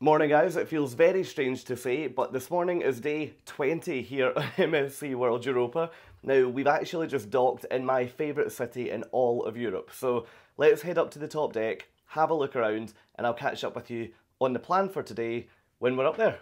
Morning guys, it feels very strange to say, but this morning is day 20 here at MSC World Europa. Now, we've actually just docked in my favourite city in all of Europe, so let's head up to the top deck, have a look around, and I'll catch up with you on the plan for today when we're up there.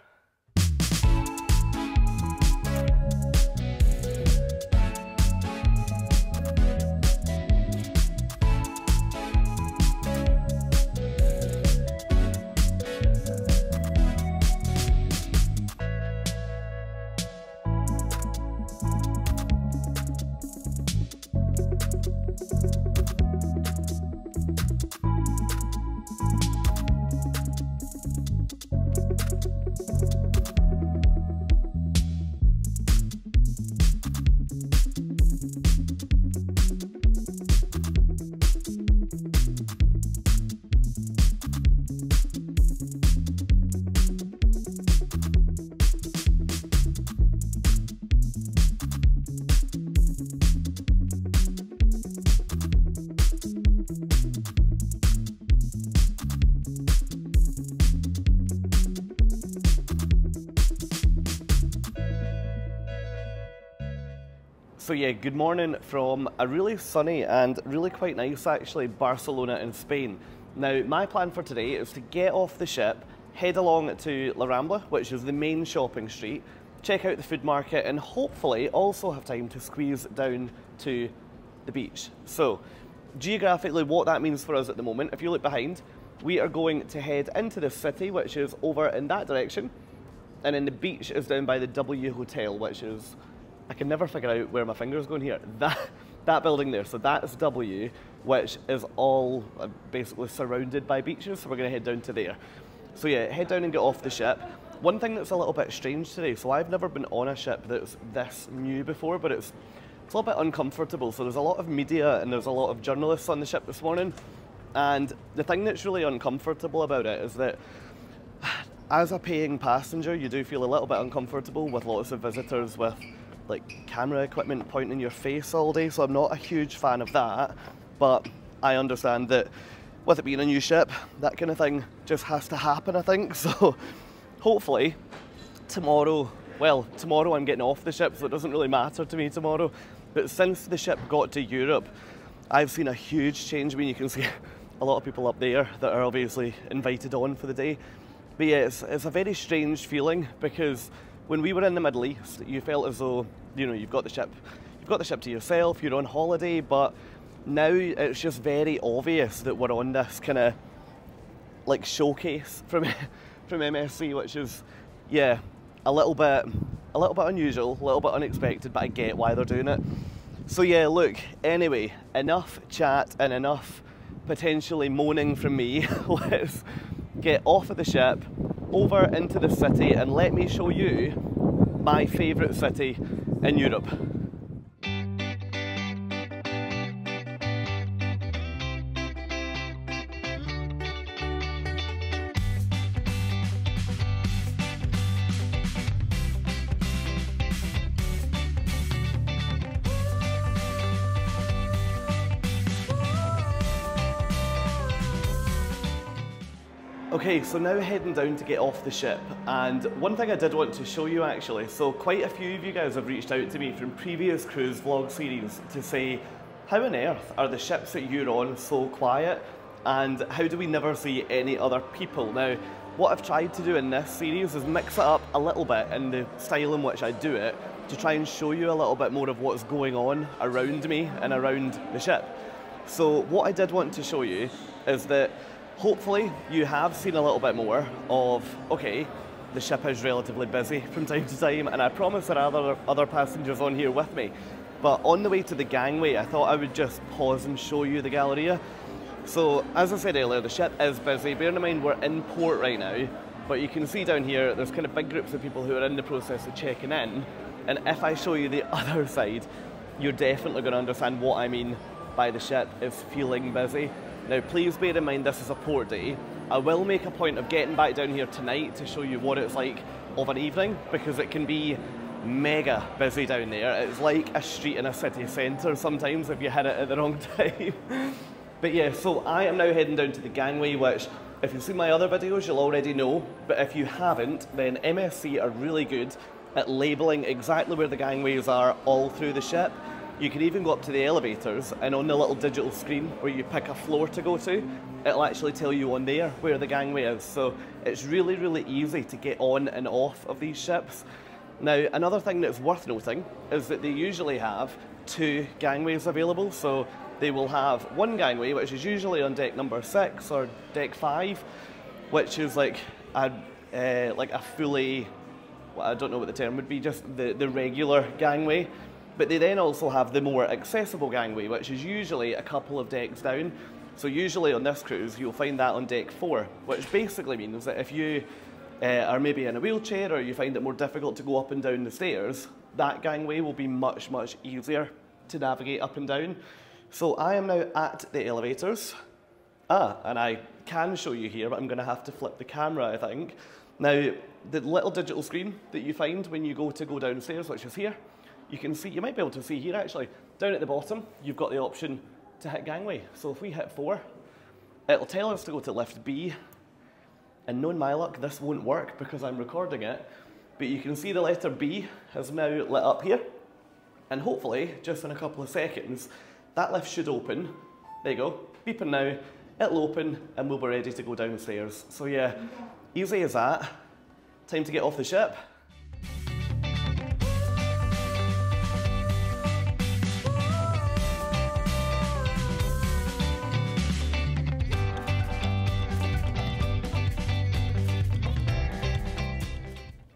So yeah, good morning from a really sunny and really quite nice actually Barcelona in Spain. Now my plan for today is to get off the ship, head along to Las Ramblas, which is the main shopping street, check out the food market and hopefully also have time to squeeze down to the beach. So geographically what that means for us at the moment, if you look behind, we are going to head into the city, which is over in that direction, and then the beach is down by the W Hotel, which is, I can never figure out where my finger's going here. That building there, so that's W, which is all basically surrounded by beaches, so we're going to head down to there. So yeah, head down and get off the ship. One thing that's a little bit strange today, so I've never been on a ship that's this new before, but it's a little bit uncomfortable. So there's a lot of media and there's a lot of journalists on the ship this morning, and the thing that's really uncomfortable about it is that as a paying passenger, you do feel a little bit uncomfortable with lots of visitors with like camera equipment pointing in your face all day, so I'm not a huge fan of that, but I understand that with it being a new ship, that kind of thing just has to happen, I think. So hopefully tomorrow I'm getting off the ship, so it doesn't really matter to me tomorrow, but since the ship got to Europe, I've seen a huge change. I mean, you can see a lot of people up there that are obviously invited on for the day, but yeah, it's a very strange feeling, because when we were in the Middle East, you felt as though, you know, you've got the ship to yourself, you're on holiday, but now it's just very obvious that we're on this kind of like showcase from MSC, which is, yeah, a little bit unusual, a little bit unexpected, but I get why they're doing it. So yeah, look, anyway, enough chat and enough potentially moaning from me. Let's get off of the ship, over into the city, and let me show you my favourite city in Europe. Okay, so now heading down to get off the ship, and one thing I did want to show you actually, so quite a few of you guys have reached out to me from previous cruise vlog series to say, how on earth are the ships that you're on so quiet, and how do we never see any other people? Now, what I've tried to do in this series is mix it up a little bit in the style in which I do it, to try and show you a little bit more of what's going on around me and around the ship. So what I did want to show you is that hopefully you have seen a little bit more of, okay, the ship is relatively busy from time to time, and I promise there are other passengers on here with me. But on the way to the gangway, I thought I would just pause and show you the Galleria. So as I said earlier, the ship is busy. Bear in mind we're in port right now, but you can see down here there's kind of big groups of people who are in the process of checking in, and if I show you the other side, you're definitely going to understand what I mean by the ship is feeling busy. Now please bear in mind this is a port day. I will make a point of getting back down here tonight to show you what it's like of an evening, because it can be mega busy down there. It's like a street in a city centre sometimes if you hit it at the wrong time. But yeah, so I am now heading down to the gangway, which if you've seen my other videos, you'll already know. But if you haven't, then MSC are really good at labelling exactly where the gangways are all through the ship. You can even go up to the elevators, and on the little digital screen where you pick a floor to go to, it'll actually tell you on there where the gangway is. So it's really, really easy to get on and off of these ships. Now, another thing that's worth noting is that they usually have 2 gangways available. So they will have one gangway, which is usually on deck number 6 or deck 5, which is like a fully, well, I don't know what the term would be, just the regular gangway. But they then also have the more accessible gangway, which is usually a couple of decks down. So usually on this cruise, you'll find that on deck 4, which basically means that if you are maybe in a wheelchair or you find it more difficult to go up and down the stairs, that gangway will be much, much easier to navigate up and down. So I am now at the elevators. And I can show you here, but I'm going to have to flip the camera, I think. Now, the little digital screen that you find when you go downstairs, which is here, you can see, you might be able to see here actually, down at the bottom, you've got the option to hit gangway. So if we hit 4, it'll tell us to go to lift B. And knowing my luck, this won't work because I'm recording it. But you can see the letter B has now lit up here. And hopefully, just in a couple of seconds, that lift should open. There you go, beeping now. It'll open and we'll be ready to go downstairs. So yeah, easy as that. Time to get off the ship.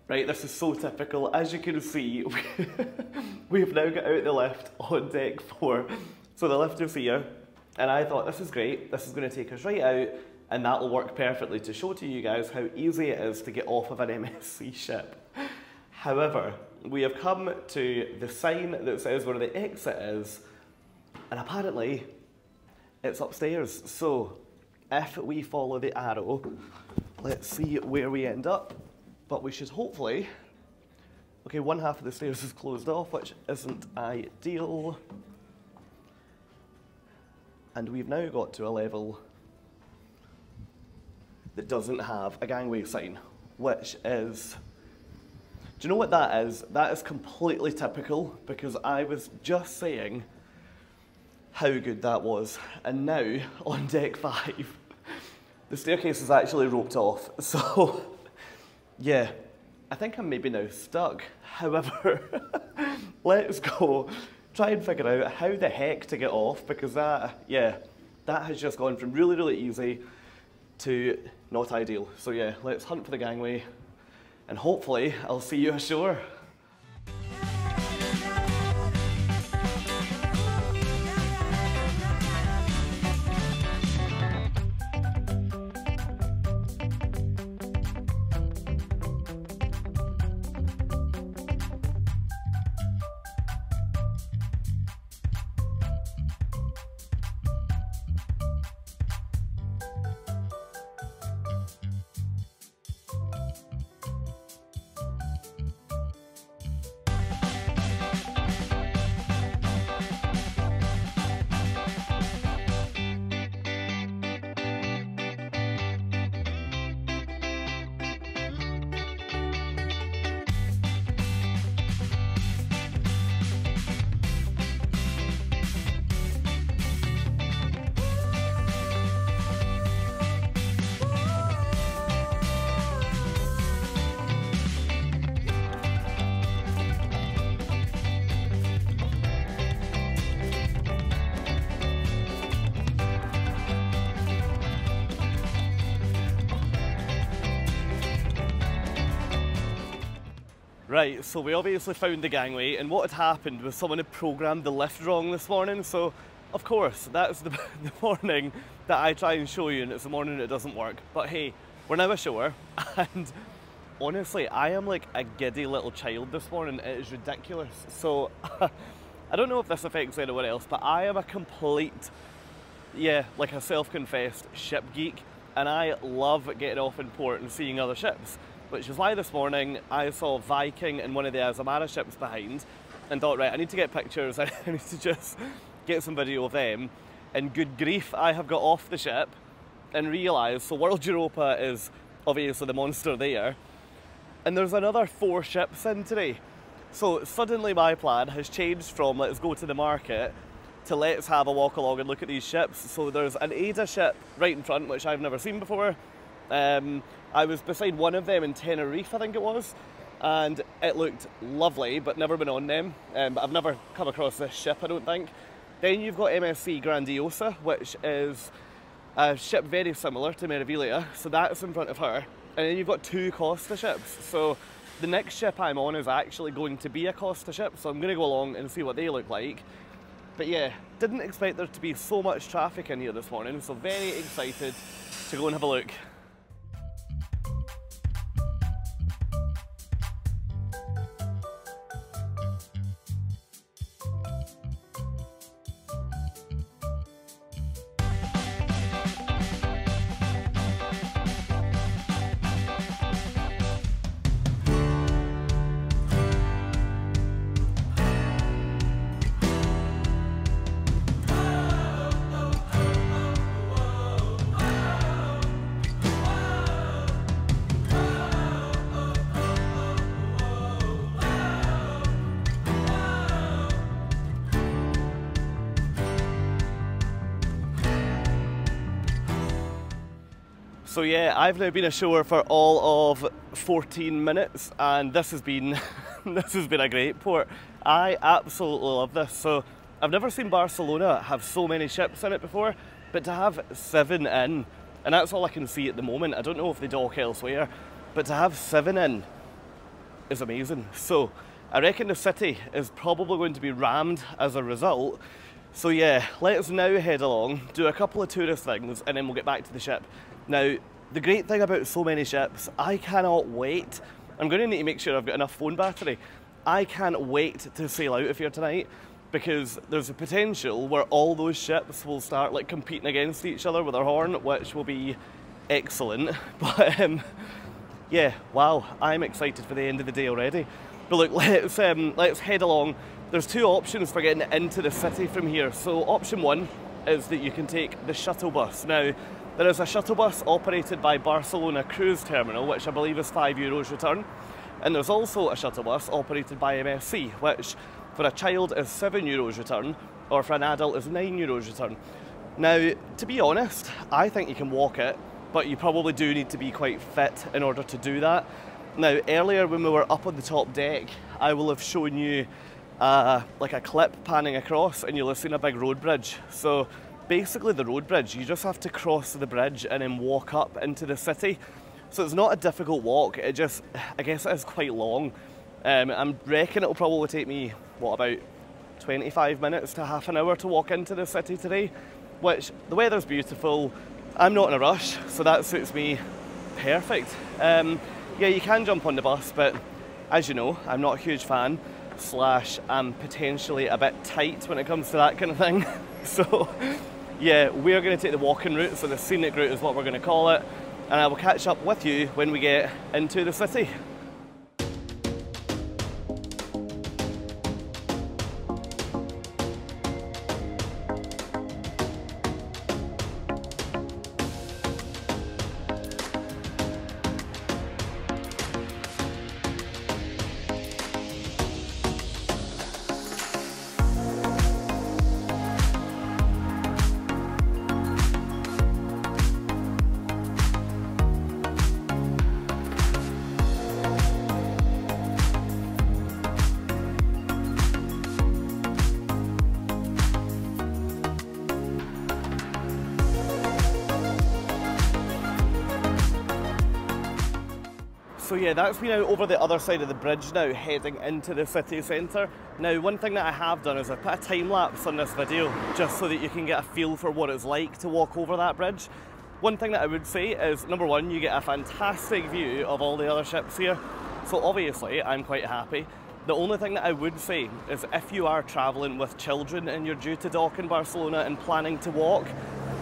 Right, this is so typical. As you can see, we've now got out the lift on deck 4. So the lift is here, and I thought this is great. This is going to take us right out, and that will work perfectly to show to you guys how easy it is to get off of an MSC ship. However, we have come to the sign that says where the exit is, and apparently it's upstairs. So if we follow the arrow, let's see where we end up. But we should hopefully, okay, one half of the stairs is closed off, which isn't ideal. And we've now got to a level that doesn't have a gangway sign, which is, do you know what that is? That is completely typical, because I was just saying how good that was. And now, on deck 5, the staircase is actually roped off, so yeah, I think I'm maybe now stuck. However, let's go try and figure out how the heck to get off, because that, yeah, that has just gone from really, really easy to not ideal. So yeah, let's hunt for the gangway, and hopefully I'll see you ashore. Right, so we obviously found the gangway, and what had happened was someone had programmed the lift wrong this morning, so of course that's the morning that I try and show you, and it's the morning it doesn't work. But hey, we're now ashore, and honestly, I am like a giddy little child this morning. It is ridiculous. So I don't know if this affects anyone else, but I am a complete, yeah, like a self-confessed ship geek, and I love getting off in port and seeing other ships. Which is why this morning I saw Viking and one of the Azamara ships behind and thought, right, I need to get pictures, I need to just get some video of them. and good grief, I have got off the ship and realised, so World Europa is obviously the monster there, and there's another 4 ships in today. So suddenly my plan has changed from let's go to the market to let's have a walk along and look at these ships. So there's an Ada ship right in front, which I've never seen before. I was beside one of them in Tenerife, I think it was, and it looked lovely, but never been on them. But I've never come across this ship, I don't think. Then you've got MSC Grandiosa, which is a ship very similar to Meraviglia, so that's in front of her. And then you've got 2 Costa ships. So the next ship I'm on is actually going to be a Costa ship, so I'm going to go along and see what they look like. But yeah, didn't expect there to be so much traffic in here this morning, so very excited to go and have a look. So yeah, I've now been ashore for all of 14 minutes and this has been a great port. I absolutely love this. So I've never seen Barcelona have so many ships in it before, but to have 7 in, and that's all I can see at the moment. I don't know if they dock elsewhere, but to have 7 in is amazing. So I reckon the city is probably going to be rammed as a result. So yeah, let's now head along, do a couple of tourist things, and then we'll get back to the ship. Now, the great thing about so many ships, I cannot wait. I'm going to need to make sure I've got enough phone battery. I can't wait to sail out of here tonight, because there's a potential where all those ships will start like competing against each other with their horn, which will be excellent. But yeah, wow, I'm excited for the end of the day already. But look, let's head along. There's 2 options for getting into the city from here. So option 1 is that you can take the shuttle bus. Now, there is a shuttle bus operated by Barcelona Cruise Terminal, which I believe is €5 return. And there's also a shuttle bus operated by MSC, which for a child is €7 return, or for an adult is €9 return. Now, to be honest, I think you can walk it, but you probably do need to be quite fit in order to do that. Now, earlier when we were up on the top deck, I will have shown you like a clip panning across, and you'll have seen a big road bridge. So basically the road bridge, you just have to cross the bridge and then walk up into the city. So it's not a difficult walk, it just, I guess it is quite long. I reckon it'll probably take me, what, about 25 minutes to half an hour to walk into the city today, which the weather's beautiful, I'm not in a rush, so that suits me perfect. Yeah, you can jump on the bus, but as you know, I'm not a huge fan, / I'm potentially a bit tight when it comes to that kind of thing. So yeah, we're going to take the walking route, so the scenic route is what we're going to call it, and I will catch up with you when we get into the city. So yeah, that's me now over the other side of the bridge now, heading into the city centre. Now, one thing that I have done is I've put a time lapse on this video, just so that you can get a feel for what it's like to walk over that bridge. One thing that I would say is, number one, you get a fantastic view of all the other ships here. So obviously, I'm quite happy. The only thing that I would say is if you are travelling with children and you're due to dock in Barcelona and planning to walk,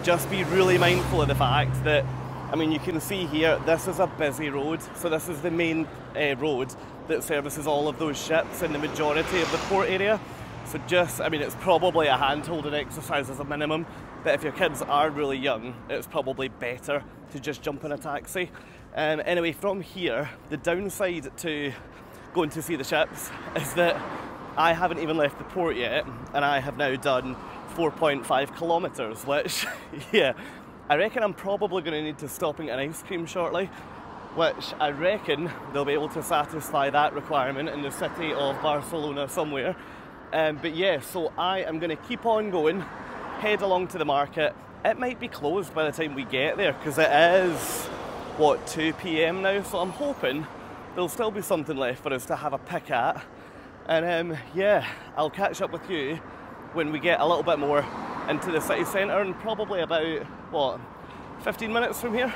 just be really mindful of the fact that, I mean, you can see here, this is a busy road. So this is the main road that services all of those ships in the majority of the port area. So just, I mean, it's probably a hand-holding exercise as a minimum but if your kids are really young, it's probably better to just jump in a taxi. Anyway, from here, the downside to going to see the ships is that I haven't even left the port yet, and I have now done 4.5 kilometres, which, yeah, I reckon I'm probably going to need to stop and get an ice cream shortly, which I reckon they'll be able to satisfy that requirement in the city of Barcelona somewhere. But yeah, so I am going to keep on going, head along to the market. It might be closed by the time we get there, because it is, what, 2 PM now, so I'm hoping there'll still be something left for us to have a pick at. And yeah, I'll catch up with you when we get a little bit more into the city centre, and probably about, what, 15 minutes from here?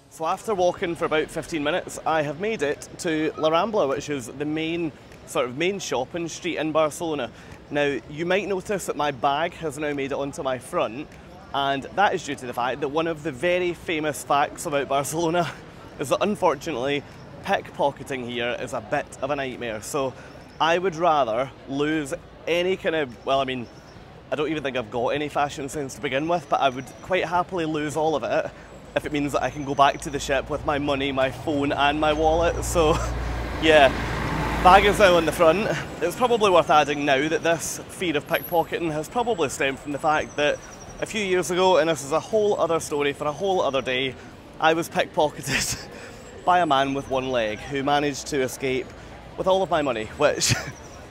So after walking for about 15 minutes, I have made it to La Rambla, which is the main shopping street in Barcelona. Now, you might notice that my bag has now made it onto my front, and that is due to the fact that one of the very famous facts about Barcelona is that, unfortunately, pickpocketing here is a bit of a nightmare. So I would rather lose any kind of, well, I mean, I don't even think I've got any fashion sense to begin with, but I would quite happily lose all of it if it means that I can go back to the ship with my money, my phone and my wallet. So yeah, bag is now on the front. It's probably worth adding now that this fear of pickpocketing has probably stemmed from the fact that a few years ago, and this is a whole other story for a whole other day, I was pickpocketed by a man with one leg who managed to escape with all of my money, which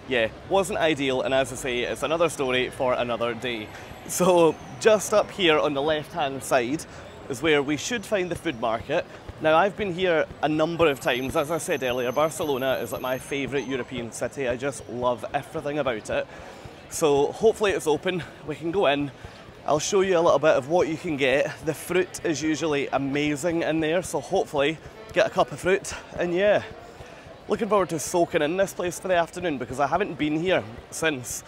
yeah, wasn't ideal, and as I say, it's another story for another day. So just up here on the left hand side is where we should find the food market. Now, I've been here a number of times. As I said earlier, Barcelona is like my favourite European city. I just love everything about it. So hopefully it's open, we can go in. I'll show you a little bit of what you can get. The fruit is usually amazing in there, so hopefully get a cup of fruit. And yeah, looking forward to soaking in this place for the afternoon, because I haven't been here since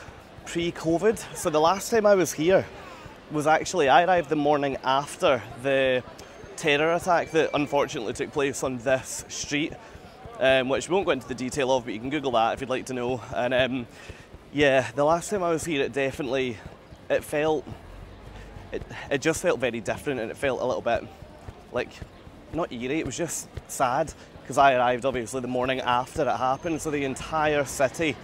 pre-COVID. So the last time I was here was actually, I arrived the morning after the terror attack that unfortunately took place on this street, which we won't go into the detail of, but you can Google that if you'd like to know. And yeah, the last time I was here, it just felt very different, and it felt a little bit like, not eerie, it was just sad, because I arrived obviously the morning after it happened, so the entire city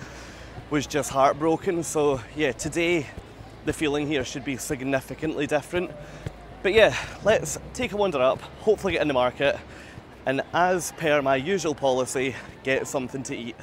was just heartbroken. So yeah, today the feeling here should be significantly different. But yeah, let's take a wander up, hopefully get in the market, and as per my usual policy, get something to eat.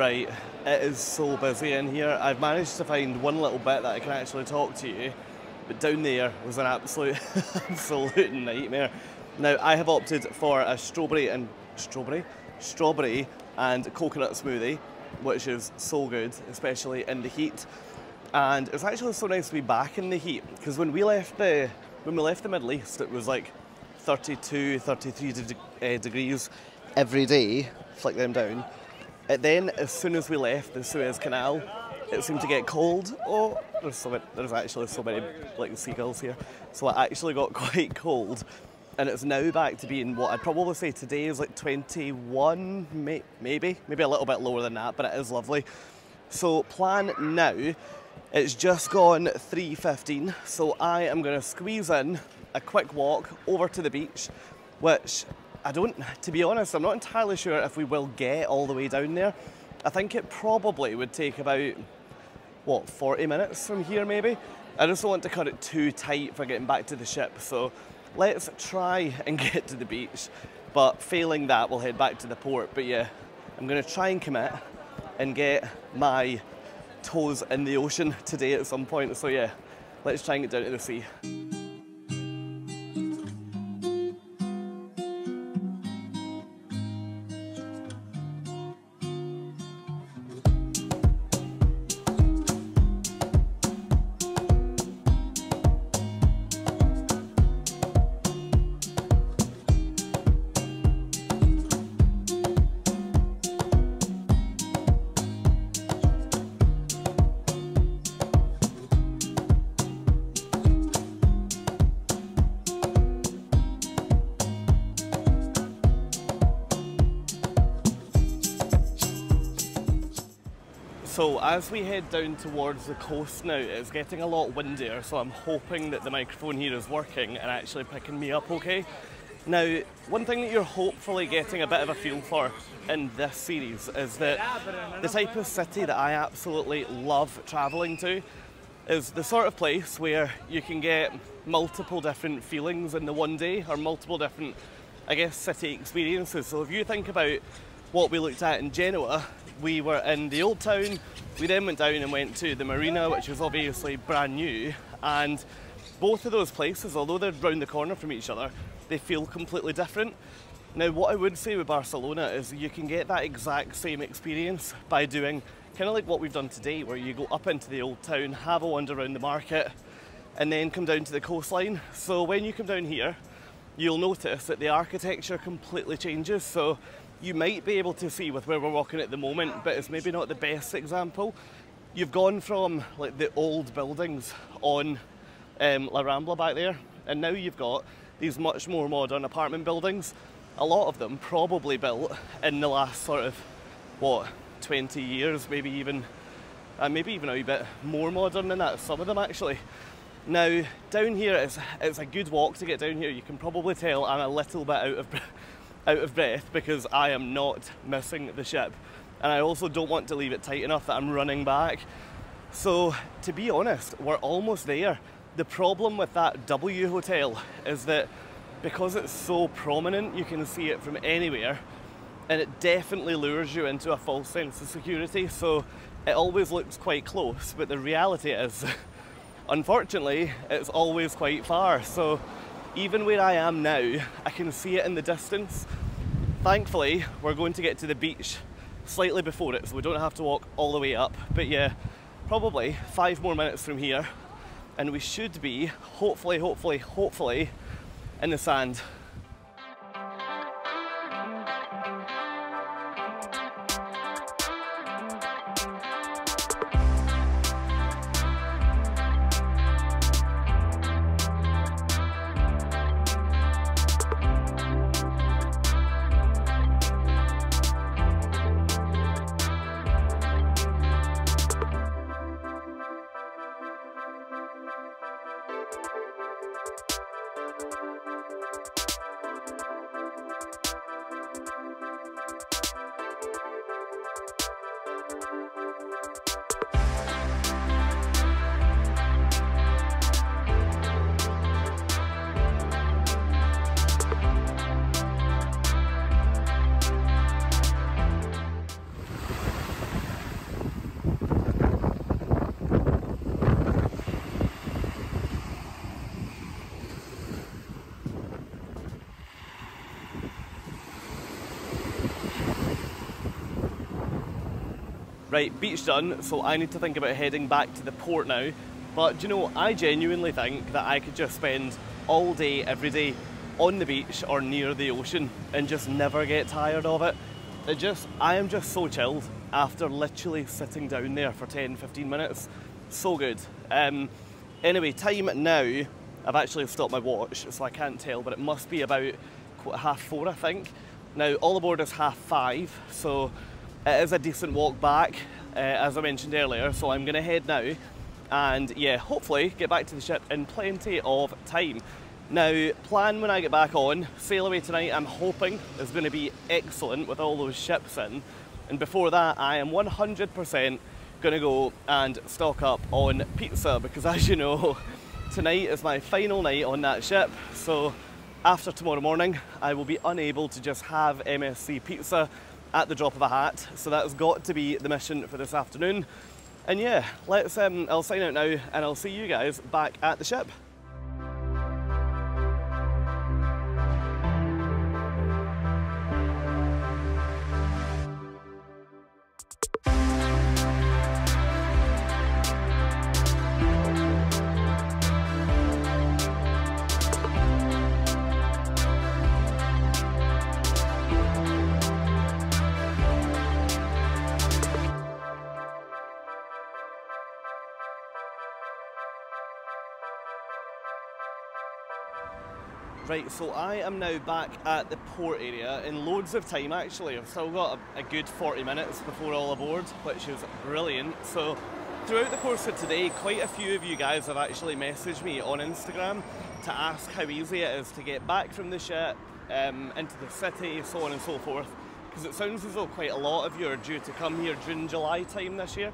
Right, it is so busy in here. I've managed to find one little bit that I can actually talk to you, but down there was an absolute nightmare. Now, I have opted for a strawberry and coconut smoothie, which is so good, especially in the heat. And it's actually so nice to be back in the heat, because when we left the Middle East, it was like 32, 33 degrees every day. Flick them down. And then, as soon as we left the Suez Canal, it seemed to get cold. Oh, there's actually so many like seagulls here. So it actually got quite cold. And it's now back to being what I'd probably say today is like 21, maybe a little bit lower than that, but it is lovely. So plan now, it's just gone 3:15, so I am going to squeeze in a quick walk over to the beach, which to be honest, I'm not entirely sure if we will get all the way down there. I think it probably would take about, 40 minutes from here maybe? I just don't want to cut it too tight for getting back to the ship, so let's try and get to the beach, but failing that, we'll head back to the port. But yeah, I'm going to try and commit and get my toes in the ocean today at some point. So yeah, let's try and get down to the sea. So as we head down towards the coast now, it's getting a lot windier, so I'm hoping that the microphone here is working and actually picking me up okay. Now, one thing that you're hopefully getting a bit of a feel for in this series is that the type of city that I absolutely love travelling to is the sort of place where you can get multiple different feelings in the one day, or multiple different, I guess, city experiences. So if you think about what we looked at in Genoa, we were in the old town, we then went down and went to the marina, which is obviously brand new, and both of those places, although they're round the corner from each other, they feel completely different. Now, what I would say with Barcelona is you can get that exact same experience by doing kind of like what we've done today, where you go up into the old town, have a wander around the market, and then come down to the coastline. So when you come down here, you'll notice that the architecture completely changes. So you might be able to see with where we're walking at the moment, but it's maybe not the best example. You've gone from like the old buildings on La Rambla back there, and now you've got these much more modern apartment buildings. A lot of them probably built in the last sort of, 20 years, maybe even a wee bit more modern than that, some of them actually. Now, down here, it's a good walk to get down here. You can probably tell I'm a little bit out of breath because I am not missing the ship, and I also don't want to leave it tight enough that I'm running back. So to be honest, we're almost there. The problem with that W hotel is that because it's so prominent, you can see it from anywhere, and it definitely lures you into a false sense of security. So it always looks quite close, but the reality is, unfortunately, it's always quite far. So even where I am now, I can see it in the distance. Thankfully, we're going to get to the beach slightly before it, so we don't have to walk all the way up. But yeah, probably 5 more minutes from here, and we should be, hopefully, in the sand. Right, beach done, so I need to think about heading back to the port now. But you know, I genuinely think that I could just spend all day, every day on the beach or near the ocean and just never get tired of it. I am just so chilled after literally sitting down there for 10-15 minutes. So good. Anyway, time now, I've actually stopped my watch, so I can't tell, but it must be about 4:30, I think. Now, all aboard is 5:30, so it is a decent walk back, as I mentioned earlier, so I'm gonna head now and yeah, hopefully get back to the ship in plenty of time. Now, plan when I get back on, sail away tonight I'm hoping is going to be excellent with all those ships in, and before that I am 100% going to go and stock up on pizza, because as you know, tonight is my final night on that ship, so after tomorrow morning I will be unable to just have MSC pizza at the drop of a hat, so that's got to be the mission for this afternoon. And yeah, let's I'll sign out now and I'll see you guys back at the ship. Right, so I am now back at the port area in loads of time actually. I've still got a good 40 minutes before all aboard, which is brilliant. So throughout the course of today, quite a few of you guys have actually messaged me on Instagram to ask how easy it is to get back from the ship into the city, so on and so forth. Because it sounds as though quite a lot of you are due to come here June, July time this year.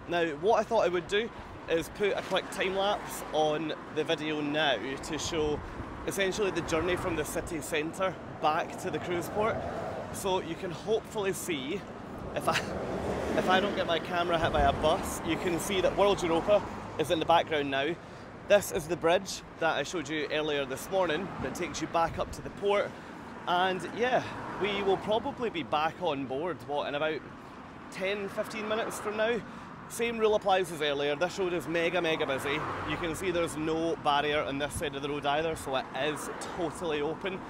Now, what I thought I would do is put a quick time lapse on the video now to show essentially the journey from the city centre back to the cruise port, so you can hopefully see, if I don't get my camera hit by a bus, you can see that World Europa is in the background now. This is the bridge that I showed you earlier this morning that takes you back up to the port, and yeah, we will probably be back on board, what, in about 10-15 minutes from now. Same rule applies as earlier, this road is mega busy. You can see there's no barrier on this side of the road either, so it is totally open.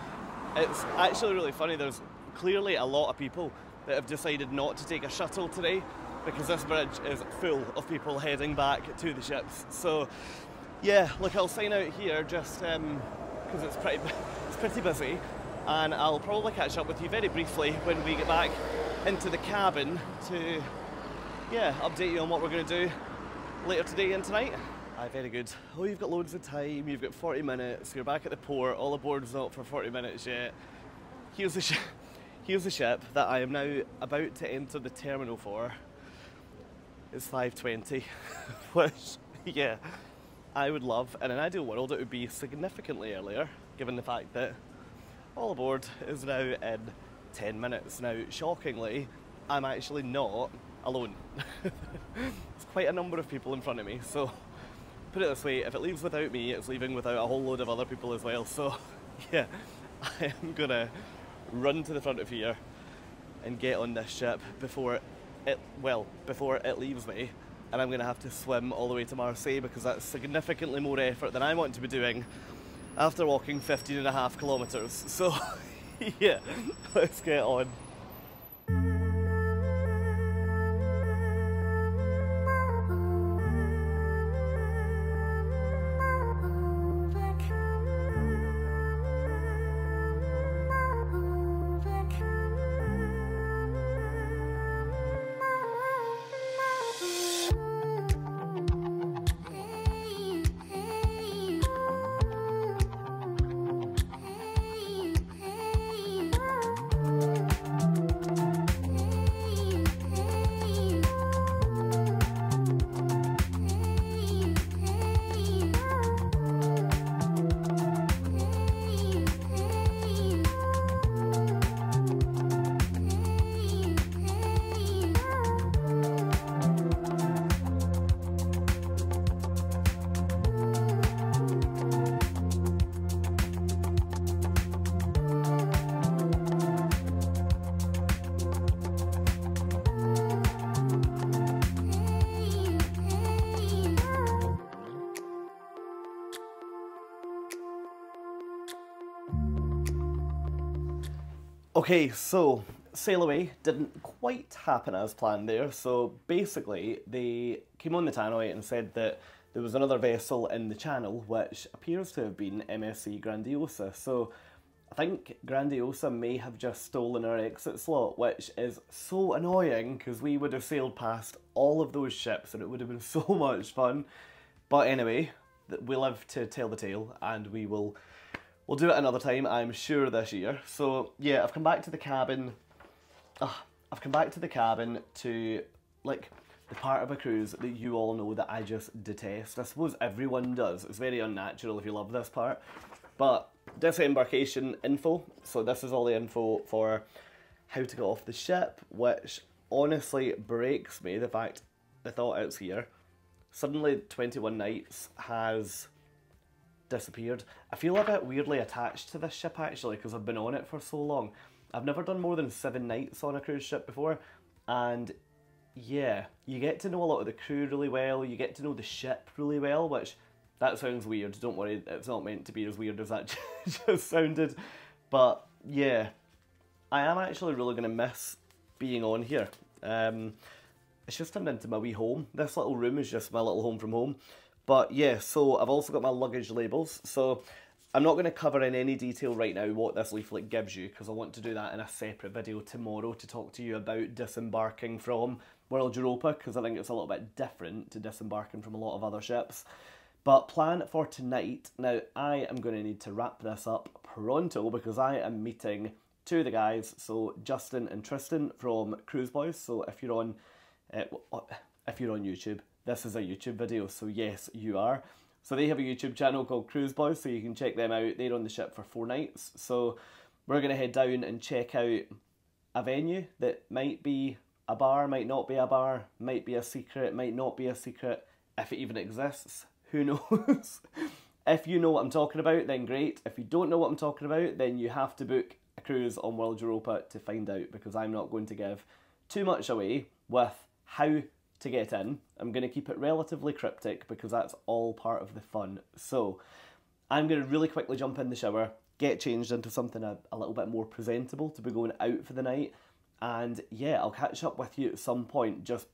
It's actually really funny, there's clearly a lot of people that have decided not to take a shuttle today because this bridge is full of people heading back to the ships. So yeah, look, I'll sign out here just because it's pretty busy, and I'll probably catch up with you very briefly when we get back into the cabin to update you on what we're going to do later today and tonight. Aye, very good. Oh, you've got loads of time, you've got 40 minutes, you're back at the port, all aboard's not for 40 minutes yet. Here's the ship that I am now about to enter the terminal for. It's 5:20, which, yeah, I would love. In an ideal world, it would be significantly earlier, given the fact that all aboard is now in 10 minutes. Now, shockingly, I'm actually not alone. There's quite a number of people in front of me, so put it this way, if it leaves without me, it's leaving without a whole load of other people as well. So yeah, I am gonna run to the front of here and get on this ship before it leaves me, and I'm gonna have to swim all the way to Marseille because that's significantly more effort than I want to be doing after walking 15.5 kilometers. So yeah, let's get on. Okay, so sail away didn't quite happen as planned there. So basically, they came on the tannoy and said that there was another vessel in the channel which appears to have been MSC Grandiosa. So I think Grandiosa may have just stolen our exit slot, which is so annoying because we would have sailed past all of those ships and it would have been so much fun. But anyway, we live to tell the tale, and we'll do it another time, I'm sure, this year. So yeah, I've come back to the cabin. I've come back to the cabin to, like, the part of a cruise that you all know that I just detest. I suppose everyone does. It's very unnatural if you love this part. But disembarkation info. So this is all the info for how to get off the ship, which honestly breaks me, the thought it's here. Suddenly 21 Nights has disappeared. I feel a bit weirdly attached to this ship actually because I've been on it for so long. I've never done more than 7 nights on a cruise ship before, and yeah, you get to know a lot of the crew really well, you get to know the ship really well, which, that sounds weird, don't worry, it's not meant to be as weird as that just sounded, but yeah, I am actually really going to miss being on here. It's just turned into my wee home. This little room is just my little home from home. But yeah, so I've also got my luggage labels. So I'm not going to cover in any detail right now what this leaflet gives you, because I want to do that in a separate video tomorrow to talk to you about disembarking from World Europa, because I think it's a little bit different to disembarking from a lot of other ships. But plan for tonight. Now, I am going to need to wrap this up pronto because I am meeting two of the guys, so Justin and Tristan from Cruise Boys. So if you're on YouTube, this is a YouTube video, so yes, you are. So they have a YouTube channel called Cruise Boys, so you can check them out. They're on the ship for 4 nights. So we're going to head down and check out a venue that might be a bar, might not be a bar, might be a secret, might not be a secret, if it even exists. Who knows? If you know what I'm talking about, then great. If you don't know what I'm talking about, then you have to book a cruise on World Europa to find out, because I'm not going to give too much away with how to get in. I'm going to keep it relatively cryptic because that's all part of the fun. So I'm going to really quickly jump in the shower, get changed into something a little bit more presentable to be going out for the night, and yeah, I'll catch up with you at some point just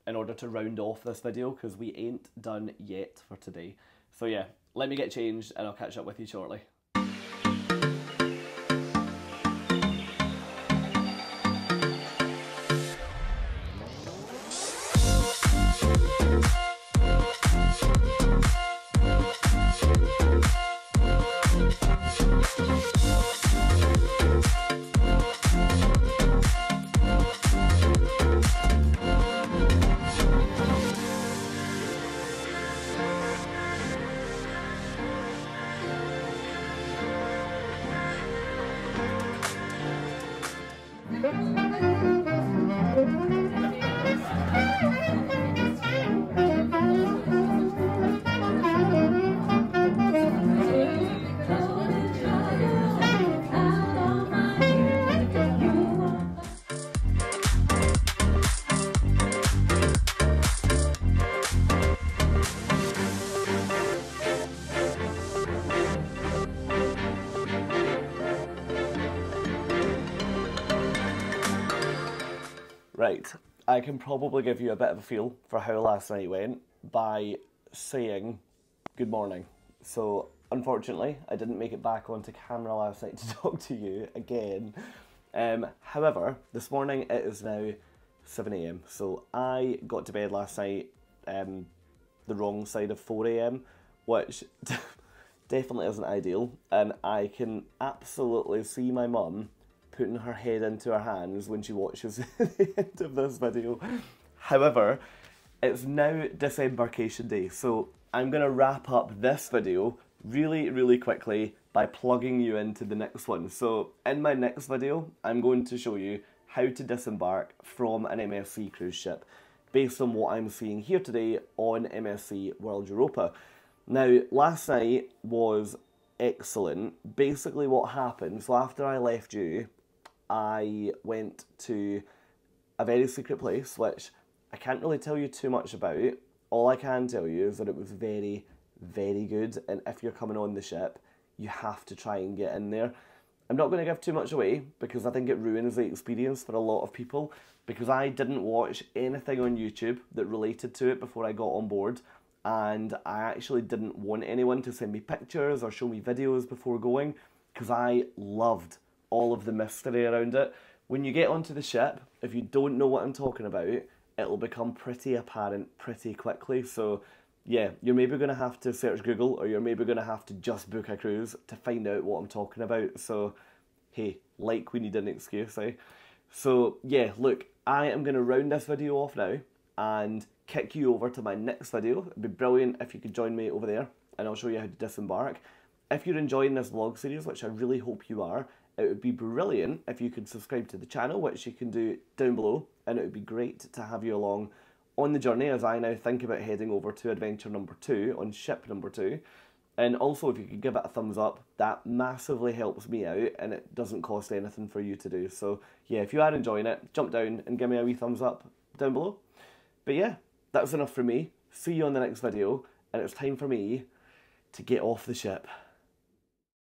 in order to round off this video because we ain't done yet for today. So yeah, let me get changed and I'll catch up with you shortly. Right, I can probably give you a bit of a feel for how last night went by saying good morning. So unfortunately, I didn't make it back onto camera last night to talk to you again. However, this morning it is now 7 AM. So I got to bed last night the wrong side of 4 AM, which definitely isn't ideal. And I can absolutely see my mum putting her head into her hands when she watches the end of this video. However, it's now disembarkation day, so I'm going to wrap up this video really quickly by plugging you into the next one. So in my next video, I'm going to show you how to disembark from an MSC cruise ship based on what I'm seeing here today on MSC World Europa. Now, last night was excellent. Basically what happened, so after I left you, I went to a very secret place, which I can't really tell you too much about. All I can tell you is that it was very good, and if you're coming on the ship, you have to try and get in there. I'm not going to give too much away because I think it ruins the experience for a lot of people, because I didn't watch anything on YouTube that related to it before I got on board, and I actually didn't want anyone to send me pictures or show me videos before going because I loved all of the mystery around it. When you get onto the ship, if you don't know what I'm talking about, it'll become pretty apparent pretty quickly. So yeah, you're maybe going to have to search Google, or you're maybe going to have to just book a cruise to find out what I'm talking about. So hey, like we need an excuse, eh? So yeah, look, I am going to round this video off now and kick you over to my next video. It'd be brilliant if you could join me over there, and I'll show you how to disembark. If you're enjoying this vlog series, which I really hope you are, it would be brilliant if you could subscribe to the channel, which you can do down below, and it would be great to have you along on the journey as I now think about heading over to adventure number 2 on ship number 2. And also, if you could give it a thumbs up, that massively helps me out, and it doesn't cost anything for you to do. So yeah, if you are enjoying it, jump down and give me a wee thumbs up down below. But yeah, that's enough for me. See you on the next video, and it's time for me to get off the ship.